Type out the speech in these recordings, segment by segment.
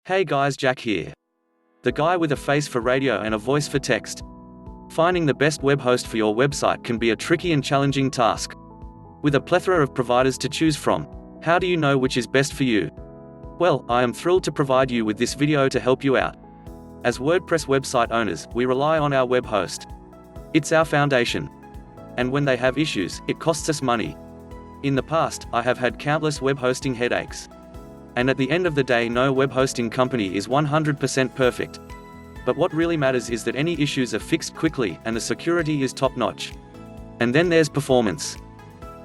Hey guys, Jack here. The guy with a face for radio and a voice for text. Finding the best web host for your website can be a tricky and challenging task. With a plethora of providers to choose from, how do you know which is best for you? Well, I am thrilled to provide you with this video to help you out. As WordPress website owners, we rely on our web host. It's our foundation. And when they have issues, it costs us money. In the past, I have had countless web hosting headaches. And at the end of the day, no web hosting company is 100% perfect. But what really matters is that any issues are fixed quickly and the security is top-notch. And then there's performance.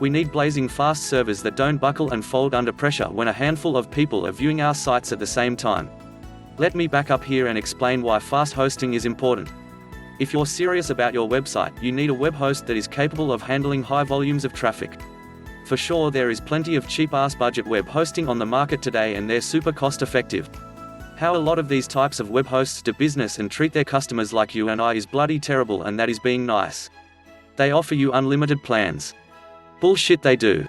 We need blazing fast servers that don't buckle and fold under pressure when a handful of people are viewing our sites at the same time. Let me back up here and explain why fast hosting is important. If you're serious about your website, you need a web host that is capable of handling high volumes of traffic. For sure, there is plenty of cheap-ass budget web hosting on the market today and they're super cost-effective. How a lot of these types of web hosts do business and treat their customers like you and I is bloody terrible, and that is being nice. They offer you unlimited plans. Bullshit, they do.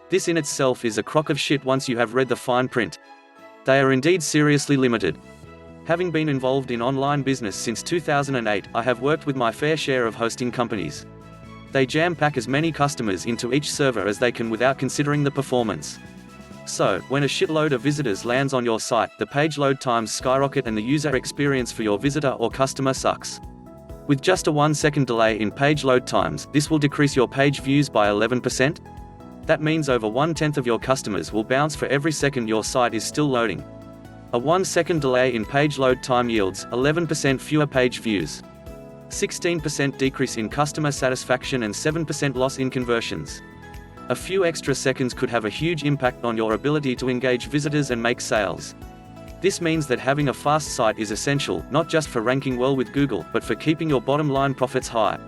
This in itself is a crock of shit once you have read the fine print. They are indeed seriously limited. Having been involved in online business since 2008, I have worked with my fair share of hosting companies. They jam-pack as many customers into each server as they can without considering the performance. So, when a shitload of visitors lands on your site, the page load times skyrocket and the user experience for your visitor or customer sucks. With just a 1-second delay in page load times, this will decrease your page views by 11%. That means over 1/10 of your customers will bounce for every second your site is still loading. A 1-second delay in page load time yields 11% fewer page views, 16% decrease in customer satisfaction and 7% loss in conversions. A few extra seconds could have a huge impact on your ability to engage visitors and make sales. This means that having a fast site is essential, not just for ranking well with Google, but for keeping your bottom line profits high.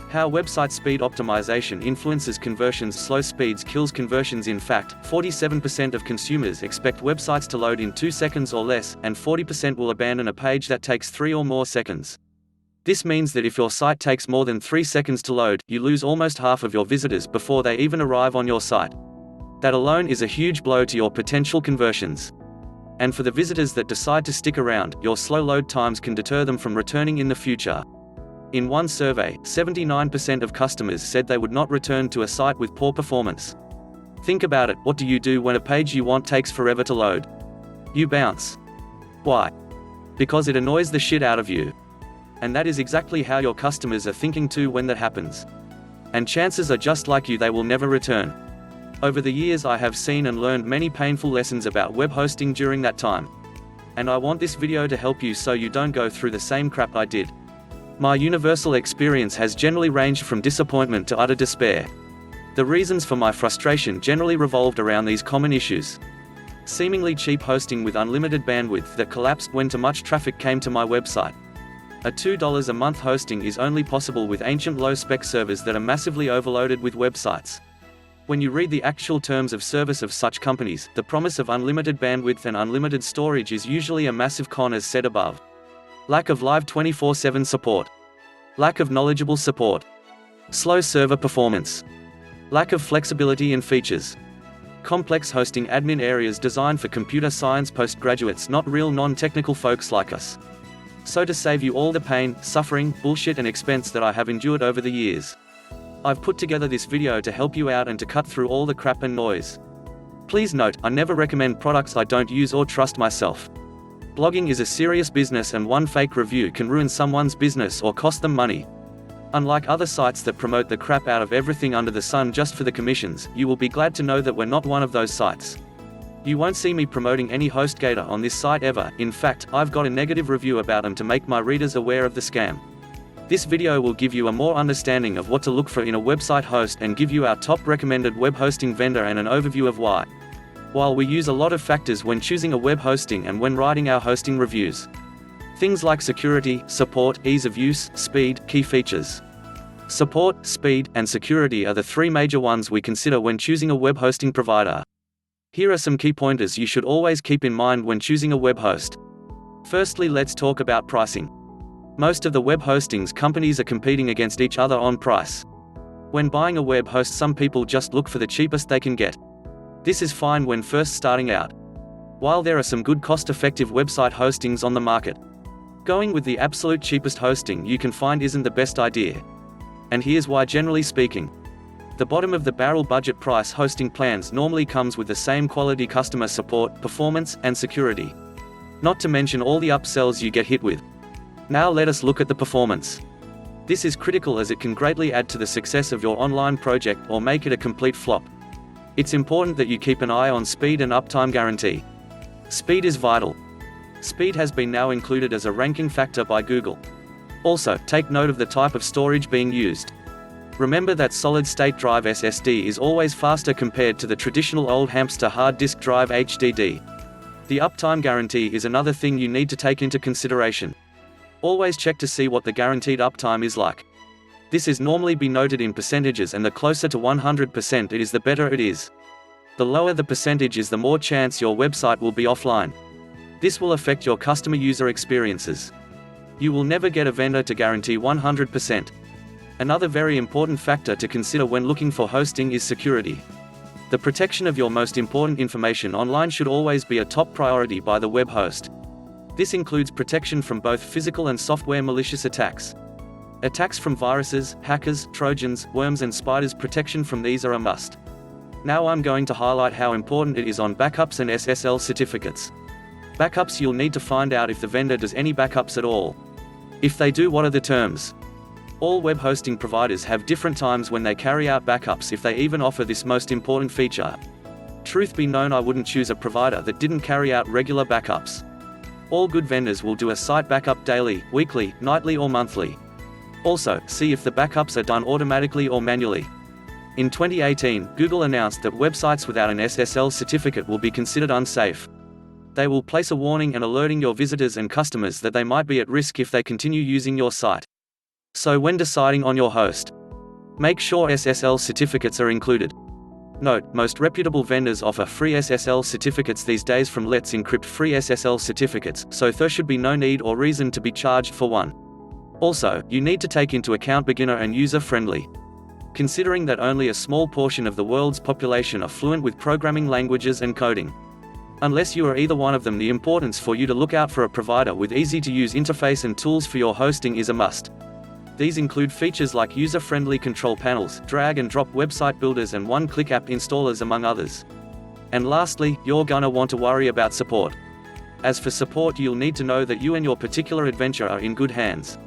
How website speed optimization influences conversions. Slow speeds kills conversions. In fact, 47% of consumers expect websites to load in 2 seconds or less, and 40% will abandon a page that takes 3 or more seconds. This means that if your site takes more than 3 seconds to load, you lose almost half of your visitors before they even arrive on your site. That alone is a huge blow to your potential conversions. And for the visitors that decide to stick around, your slow load times can deter them from returning in the future. In one survey, 79% of customers said they would not return to a site with poor performance. Think about it, what do you do when a page you want takes forever to load? You bounce. Why? Because it annoys the shit out of you. And that is exactly how your customers are thinking too when that happens. And chances are just like you, they will never return. Over the years I have seen and learned many painful lessons about web hosting during that time. And I want this video to help you so you don't go through the same crap I did. My universal experience has generally ranged from disappointment to utter despair. The reasons for my frustration generally revolved around these common issues. Seemingly cheap hosting with unlimited bandwidth that collapsed when too much traffic came to my website. A $2 a month hosting is only possible with ancient low-spec servers that are massively overloaded with websites. When you read the actual terms of service of such companies, the promise of unlimited bandwidth and unlimited storage is usually a massive con, as said above. Lack of live 24/7 support. Lack of knowledgeable support. Slow server performance. Lack of flexibility in features. Complex hosting admin areas designed for computer science postgraduates, not real non-technical folks like us. So to save you all the pain, suffering, bullshit and expense that I have endured over the years, I've put together this video to help you out and to cut through all the crap and noise. Please note, I never recommend products I don't use or trust myself. Blogging is a serious business and one fake review can ruin someone's business or cost them money. Unlike other sites that promote the crap out of everything under the sun just for the commissions, you will be glad to know that we're not one of those sites. You won't see me promoting any HostGator on this site ever. In fact, I've got a negative review about them to make my readers aware of the scam. This video will give you a more understanding of what to look for in a website host and give you our top recommended web hosting vendor and an overview of why. While we use a lot of factors when choosing a web hosting and when writing our hosting reviews. Things like security, support, ease of use, speed, key features. Support, speed, and security are the 3 major ones we consider when choosing a web hosting provider. Here are some key pointers you should always keep in mind when choosing a web host. Firstly, let's talk about pricing. Most of the web hostings companies are competing against each other on price. When buying a web host, some people just look for the cheapest they can get. This is fine when first starting out. While there are some good cost-effective website hostings on the market, going with the absolute cheapest hosting you can find isn't the best idea. And here's why. Generally speaking, the bottom of the barrel budget price hosting plans normally comes with the same quality customer support, performance, and security. Not to mention all the upsells you get hit with. Now let us look at the performance. This is critical as it can greatly add to the success of your online project or make it a complete flop. It's important that you keep an eye on speed and uptime guarantee. Speed is vital. Speed has been now included as a ranking factor by Google. Also, take note of the type of storage being used. Remember that solid-state drive SSD is always faster compared to the traditional old hamster hard disk drive HDD. The uptime guarantee is another thing you need to take into consideration. Always check to see what the guaranteed uptime is like. This is normally be noted in percentages, and the closer to 100% it is, the better it is. The lower the percentage is, the more chance your website will be offline. This will affect your customer user experiences. You will never get a vendor to guarantee 100%. Another very important factor to consider when looking for hosting is security. The protection of your most important information online should always be a top priority by the web host. This includes protection from both physical and software malicious attacks. Attacks from viruses, hackers, trojans, worms and spiders. Protection from these are a must. Now I'm going to highlight how important it is on backups and SSL certificates. Backups: you'll need to find out if the vendor does any backups at all. If they do, what are the terms? All web hosting providers have different times when they carry out backups, if they even offer this most important feature. Truth be known, I wouldn't choose a provider that didn't carry out regular backups. All good vendors will do a site backup daily, weekly, nightly or monthly. Also, see if the backups are done automatically or manually. In 2018, Google announced that websites without an SSL certificate will be considered unsafe. They will place a warning and alerting your visitors and customers that they might be at risk if they continue using your site. So when deciding on your host, make sure SSL certificates are included. Note, most reputable vendors offer free SSL certificates these days from Let's Encrypt free SSL certificates, so there should be no need or reason to be charged for one. Also, you need to take into account beginner and user-friendly. Considering that only a small portion of the world's population are fluent with programming languages and coding. Unless you are either one of them, the importance for you to look out for a provider with easy-to-use interface and tools for your hosting is a must. These include features like user-friendly control panels, drag-and-drop website builders and one-click app installers, among others. And lastly, you're gonna want to worry about support. As for support, you'll need to know that you and your particular adventure are in good hands.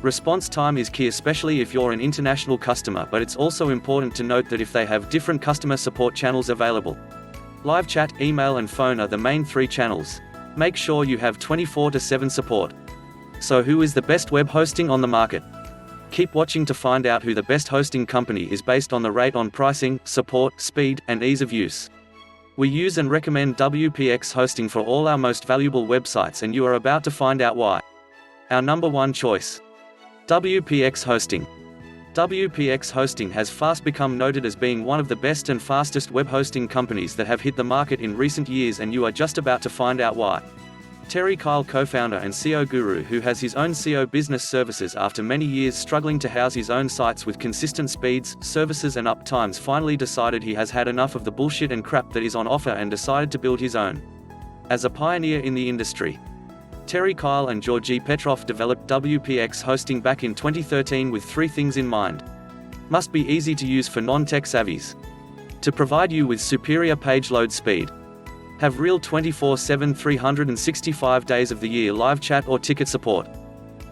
Response time is key, especially if you're an international customer, but it's also important to note that if they have different customer support channels available. Live chat, email and phone are the main three channels. Make sure you have 24/7 support. So who is the best web hosting on the market? Keep watching to find out who the best hosting company is based on the rate on pricing, support, speed, and ease of use. We use and recommend WPX Hosting for all our most valuable websites, and you are about to find out why. Our number one choice: WPX Hosting. WPX Hosting has fast become noted as being one of the best and fastest web hosting companies that have hit the market in recent years, and you are just about to find out why. Terry Kyle, co-founder and SEO guru who has his own SEO business services after many years struggling to house his own sites with consistent speeds, services and uptimes, finally decided he has had enough of the bullshit and crap that is on offer and decided to build his own. As a pioneer in the industry, Terry Kyle and Georgi Petrov developed WPX Hosting back in 2013 with three things in mind. Must be easy to use for non-tech savvies. To provide you with superior page load speed. Have real 24/7 365 days of the year live chat or ticket support.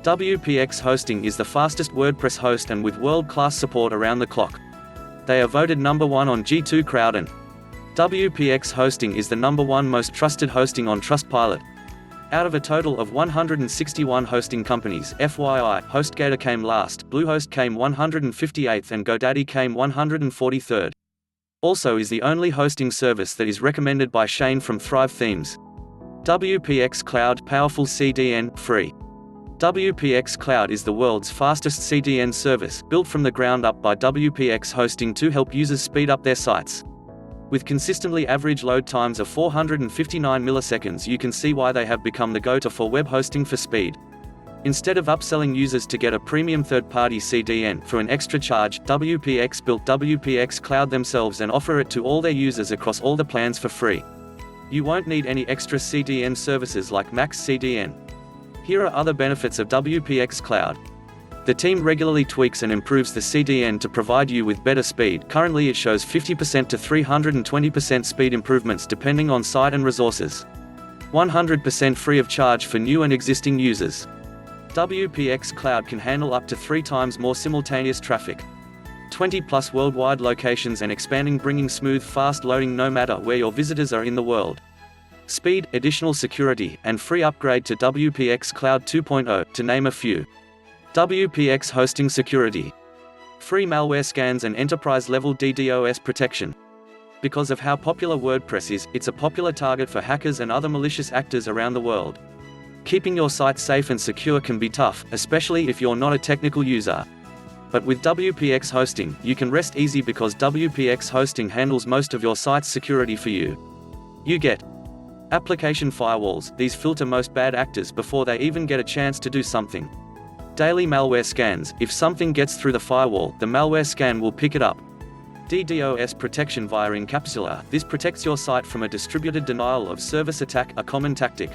WPX Hosting is the fastest WordPress host and with world-class support around the clock. They are voted number 1 on G2 Crowd, and WPX Hosting is the number 1 most trusted hosting on Trustpilot. Out of a total of 161 hosting companies, FYI, HostGator came last, Bluehost came 158th and Godaddy came 143rd. Also is the only hosting service that is recommended by Shane from Thrive Themes. WPX Cloud, powerful CDN, free. WPX Cloud is the world's fastest CDN service, built from the ground up by WPX Hosting to help users speed up their sites. With consistently average load times of 459 milliseconds, you can see why they have become the go-to for web hosting for speed. Instead of upselling users to get a premium third-party CDN for an extra charge, WPX built WPX Cloud themselves and offer it to all their users across all the plans for free. You won't need any extra CDN services like Max CDN. Here are other benefits of WPX Cloud. The team regularly tweaks and improves the CDN to provide you with better speed. Currently it shows 50% to 320% speed improvements depending on site and resources. 100% free of charge for new and existing users. WPX Cloud can handle up to 3 times more simultaneous traffic. 20+ worldwide locations and expanding, bringing smooth, fast loading no matter where your visitors are in the world. Speed, additional security, and free upgrade to WPX Cloud 2.0, to name a few. WPX Hosting Security. Free malware scans and enterprise-level DDoS protection. Because of how popular WordPress is, it's a popular target for hackers and other malicious actors around the world. Keeping your site safe and secure can be tough, especially if you're not a technical user. But with WPX Hosting, you can rest easy because WPX Hosting handles most of your site's security for you. You get application firewalls. These filter most bad actors before they even get a chance to do something. Daily malware scans. If something gets through the firewall, the malware scan will pick it up. DDoS protection via encapsula. This protects your site from a distributed denial of service attack, a common tactic.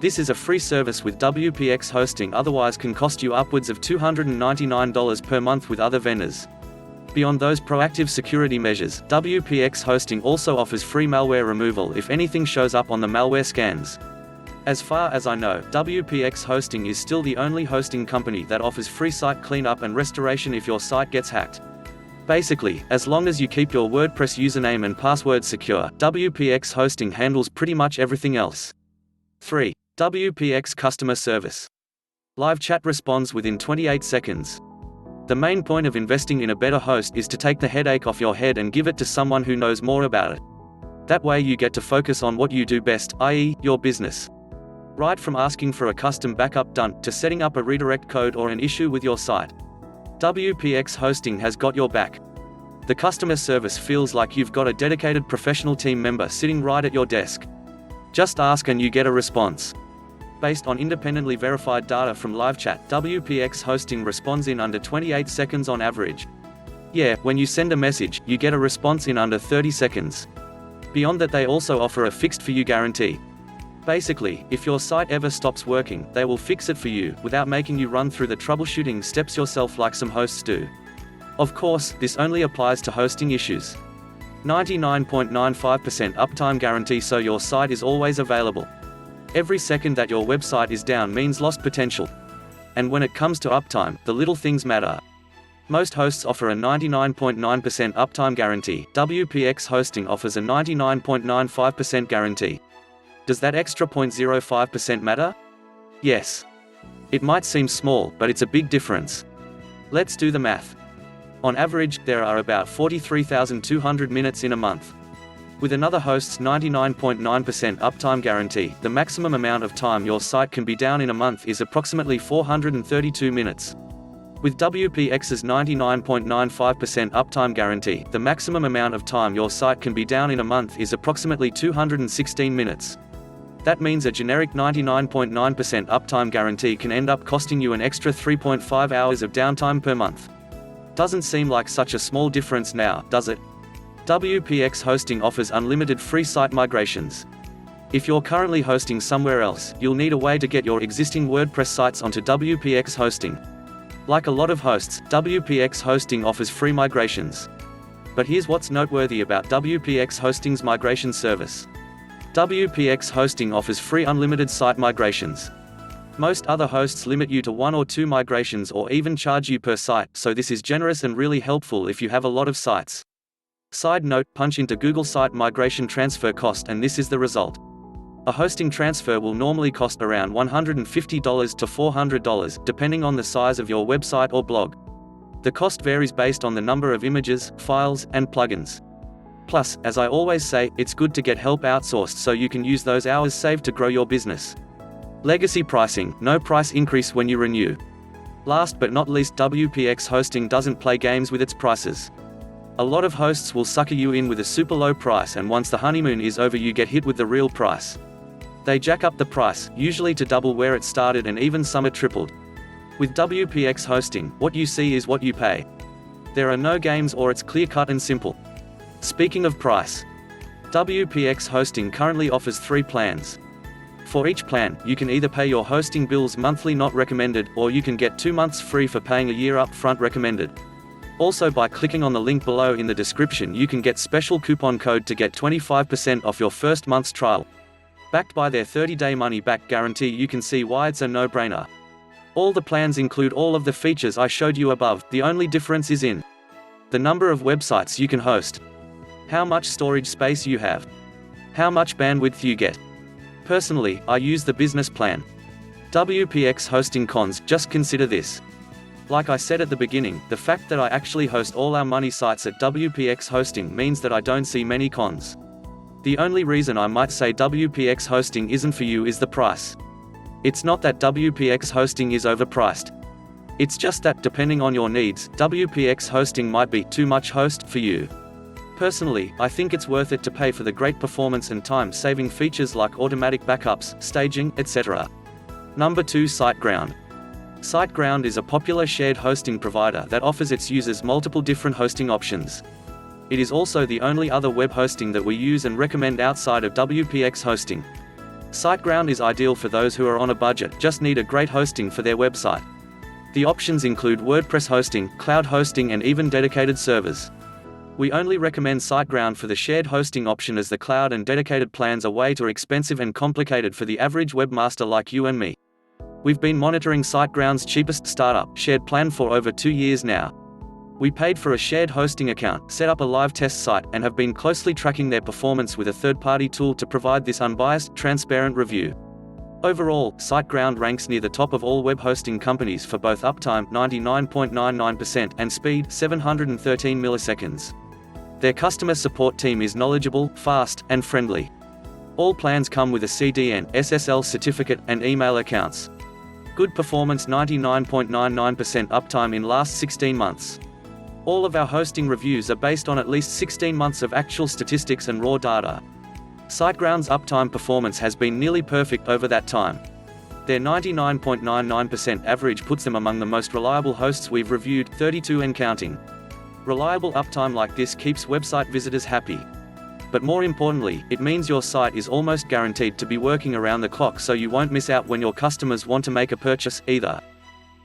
This is a free service with WPX Hosting, otherwise can cost you upwards of $299 per month with other vendors. Beyond those proactive security measures, WPX Hosting also offers free malware removal if anything shows up on the malware scans. As far as I know, WPX Hosting is still the only hosting company that offers free site cleanup and restoration if your site gets hacked. Basically, as long as you keep your WordPress username and password secure, WPX Hosting handles pretty much everything else. 3. WPX Customer Service. Live chat responds within 28 seconds. The main point of investing in a better host is to take the headache off your head and give it to someone who knows more about it. That way you get to focus on what you do best, i.e., your business. Right from asking for a custom backup done, to setting up a redirect code or an issue with your site, WPX Hosting has got your back. The customer service feels like you've got a dedicated professional team member sitting right at your desk. Just ask and you get a response. Based on independently verified data from live chat, WPX Hosting responds in under 28 seconds on average. Yeah, when you send a message, you get a response in under 30 seconds. Beyond that, they also offer a fixed-for-you guarantee. Basically, if your site ever stops working, they will fix it for you, without making you run through the troubleshooting steps yourself like some hosts do. Of course, this only applies to hosting issues. 99.95% uptime guarantee, so your site is always available. Every second that your website is down means lost potential. And when it comes to uptime, the little things matter. Most hosts offer a 99.9% uptime guarantee. WPX Hosting offers a 99.95% guarantee. Does that extra 0.05% matter? Yes. It might seem small, but it's a big difference. Let's do the math. On average, there are about 43,200 minutes in a month. With another host's 99.9% uptime guarantee, the maximum amount of time your site can be down in a month is approximately 432 minutes. With WPX's 99.95% uptime guarantee, the maximum amount of time your site can be down in a month is approximately 216 minutes. That means a generic 99.9% uptime guarantee can end up costing you an extra 3.5 hours of downtime per month. Doesn't seem like such a small difference now, does it? WPX Hosting offers unlimited free site migrations. If you're currently hosting somewhere else, you'll need a way to get your existing WordPress sites onto WPX Hosting. Like a lot of hosts, WPX Hosting offers free migrations. But here's what's noteworthy about WPX Hosting's migration service. WPX Hosting offers free unlimited site migrations. Most other hosts limit you to 1 or 2 migrations or even charge you per site, so this is generous and really helpful if you have a lot of sites. Side note, punch into Google Site Migration Transfer Cost and this is the result. A hosting transfer will normally cost around $150 to $400, depending on the size of your website or blog. The cost varies based on the number of images, files, and plugins. Plus, as I always say, it's good to get help outsourced so you can use those hours saved to grow your business. Legacy pricing, no price increase when you renew. Last but not least, WPX Hosting doesn't play games with its prices. A lot of hosts will sucker you in with a super low price, and once the honeymoon is over you get hit with the real price. They jack up the price, usually to double where it started and even some are tripled. With WPX Hosting, what you see is what you pay. There are no games, or it's clear-cut and simple. Speaking of price, WPX Hosting currently offers 3 plans. For each plan, you can either pay your hosting bills monthly not recommended, or you can get 2 months free for paying a year up front recommended. Also, by clicking on the link below in the description, you can get special coupon code to get 25% off your first month's trial. Backed by their 30-day money-back guarantee, you can see why it's a no-brainer. All the plans include all of the features I showed you above. The only difference is in the number of websites you can host, how much storage space you have, how much bandwidth you get. Personally, I use the business plan. WPX Hosting Cons. Just consider this. Like I said at the beginning, the fact that I actually host all our money sites at WPX Hosting means that I don't see many cons. The only reason I might say WPX Hosting isn't for you is the price. It's not that WPX Hosting is overpriced. It's just that, depending on your needs, WPX Hosting might be too much host for you. Personally, I think it's worth it to pay for the great performance and time-saving features like automatic backups, staging, etc. Number 2. SiteGround. SiteGround is a popular shared hosting provider that offers its users multiple different hosting options. It is also the only other web hosting that we use and recommend outside of WPX Hosting. SiteGround is ideal for those who are on a budget, just need a great hosting for their website. The options include WordPress hosting, cloud hosting, and even dedicated servers. We only recommend SiteGround for the shared hosting option, as the cloud and dedicated plans are way too expensive and complicated for the average webmaster like you and me. We've been monitoring SiteGround's cheapest startup shared plan for over 2 years now. We paid for a shared hosting account, set up a live test site, and have been closely tracking their performance with a third-party tool to provide this unbiased, transparent review. Overall, SiteGround ranks near the top of all web hosting companies for both uptime 99.99% and speed 713 milliseconds. Their customer support team is knowledgeable, fast, and friendly. All plans come with a CDN, SSL certificate, and email accounts. Good performance 99.99% uptime in last 16 months. All of our hosting reviews are based on at least 16 months of actual statistics and raw data. SiteGround's uptime performance has been nearly perfect over that time. Their 99.99% average puts them among the most reliable hosts we've reviewed, 32 and counting. Reliable uptime like this keeps website visitors happy. But more importantly, it means your site is almost guaranteed to be working around the clock, so you won't miss out when your customers want to make a purchase, either.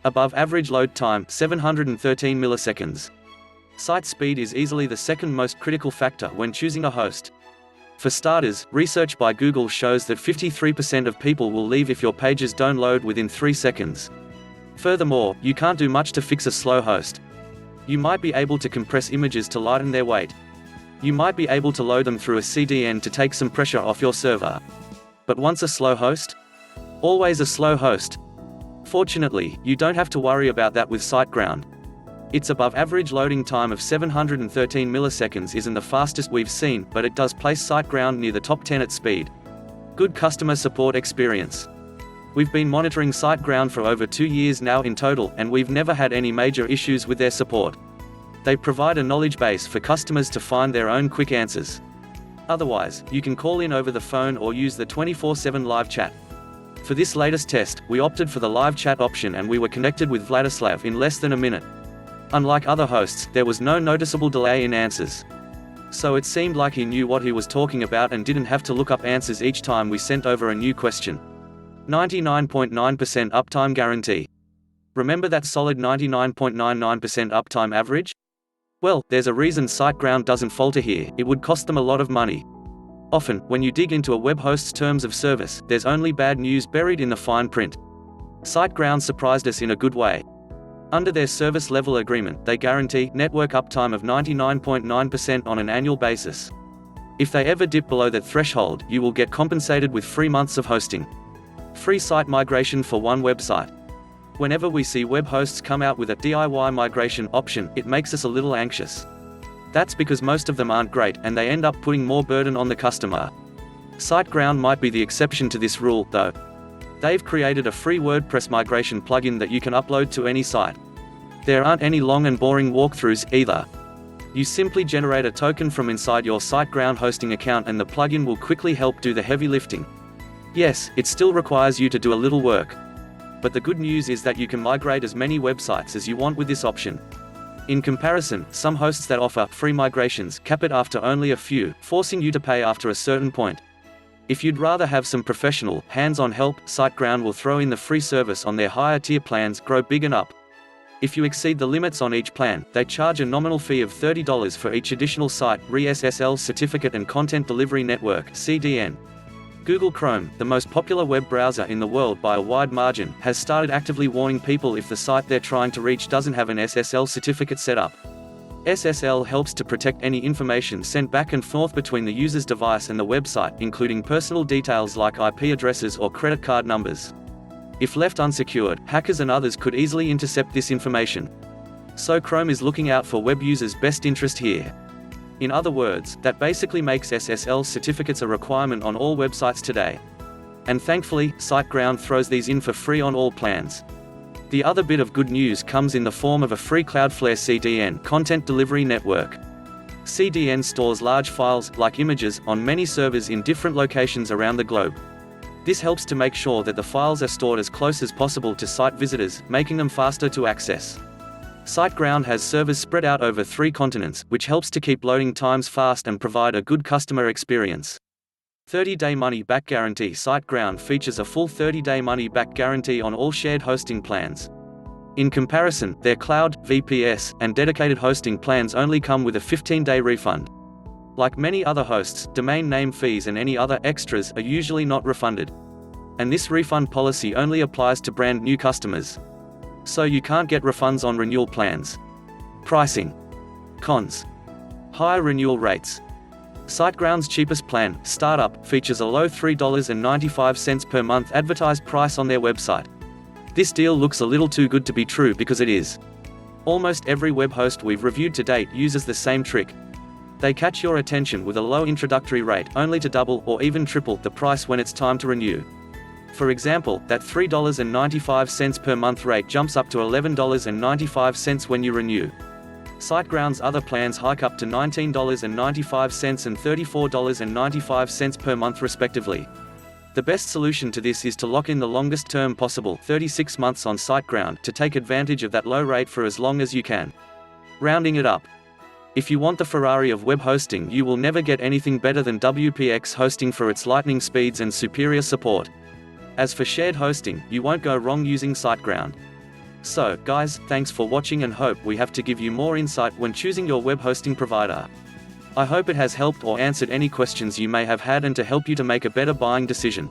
Above average load time, 713 milliseconds. Site speed is easily the second most critical factor when choosing a host. For starters, research by Google shows that 53% of people will leave if your pages don't load within 3 seconds. Furthermore, you can't do much to fix a slow host. You might be able to compress images to lighten their weight. You might be able to load them through a CDN to take some pressure off your server. But once a slow host? Always a slow host. Fortunately, you don't have to worry about that with SiteGround. Its above average loading time of 713 milliseconds isn't the fastest we've seen, but it does place SiteGround near the top 10 at speed. Good customer support experience. We've been monitoring SiteGround for over 2 years now in total, and we've never had any major issues with their support. They provide a knowledge base for customers to find their own quick answers. Otherwise, you can call in over the phone or use the 24/7 live chat. For this latest test, we opted for the live chat option, and we were connected with Vladislav in less than a minute. Unlike other hosts, there was no noticeable delay in answers. So it seemed like he knew what he was talking about and didn't have to look up answers each time we sent over a new question. 99.9% uptime guarantee. Remember that solid 99.99% uptime average? Well, there's a reason SiteGround doesn't falter here. It would cost them a lot of money. Often, when you dig into a web host's terms of service, there's only bad news buried in the fine print. SiteGround surprised us in a good way. Under their service level agreement, they guarantee network uptime of 99.9% on an annual basis. If they ever dip below that threshold, you will get compensated with 3 months of hosting. Free site migration for one website. Whenever we see web hosts come out with a DIY migration option, it makes us a little anxious. That's because most of them aren't great, and they end up putting more burden on the customer. SiteGround might be the exception to this rule, though. They've created a free WordPress migration plugin that you can upload to any site. There aren't any long and boring walkthroughs, either. You simply generate a token from inside your SiteGround hosting account, and the plugin will quickly help do the heavy lifting. Yes, it still requires you to do a little work. But the good news is that you can migrate as many websites as you want with this option. In comparison, some hosts that offer free migrations cap it after only a few, forcing you to pay after a certain point. If you'd rather have some professional, hands-on help, SiteGround will throw in the free service on their higher tier plans, Grow Big and Up. If you exceed the limits on each plan, they charge a nominal fee of $30 for each additional site, SSL certificate and content delivery network, CDN. Google Chrome, the most popular web browser in the world by a wide margin, has started actively warning people if the site they're trying to reach doesn't have an SSL certificate set up. SSL helps to protect any information sent back and forth between the user's device and the website, including personal details like IP addresses or credit card numbers. If left unsecured, hackers and others could easily intercept this information. So Chrome is looking out for web users' best interest here. In other words, that basically makes SSL certificates a requirement on all websites today. And thankfully, SiteGround throws these in for free on all plans. The other bit of good news comes in the form of a free Cloudflare CDN, content delivery network. CDN stores large files, like images, on many servers in different locations around the globe. This helps to make sure that the files are stored as close as possible to site visitors, making them faster to access. SiteGround has servers spread out over 3 continents, which helps to keep loading times fast and provide a good customer experience. 30-day money-back guarantee. SiteGround features a full 30-day money-back guarantee on all shared hosting plans. In comparison, their cloud, VPS, and dedicated hosting plans only come with a 15-day refund. Like many other hosts, domain name fees and any other extras are usually not refunded. And this refund policy only applies to brand new customers. So you can't get refunds on renewal plans. Pricing. Cons. Higher renewal rates. SiteGround's cheapest plan, Startup, features a low $3.95 per month advertised price on their website. This deal looks a little too good to be true because it is. Almost every web host we've reviewed to date uses the same trick. They catch your attention with a low introductory rate, only to double or even triple the price when it's time to renew. For example, that $3.95 per month rate jumps up to $11.95 when you renew. SiteGround's other plans hike up to $19.95 and $34.95 per month respectively. The best solution to this is to lock in the longest term possible, 36 months on SiteGround, to take advantage of that low rate for as long as you can. Rounding it up. If you want the Ferrari of web hosting, you will never get anything better than WPX Hosting for its lightning speeds and superior support. As for shared hosting, you won't go wrong using SiteGround. So, guys, thanks for watching and hope we have to give you more insight when choosing your web hosting provider. I hope it has helped or answered any questions you may have had and to help you to make a better buying decision.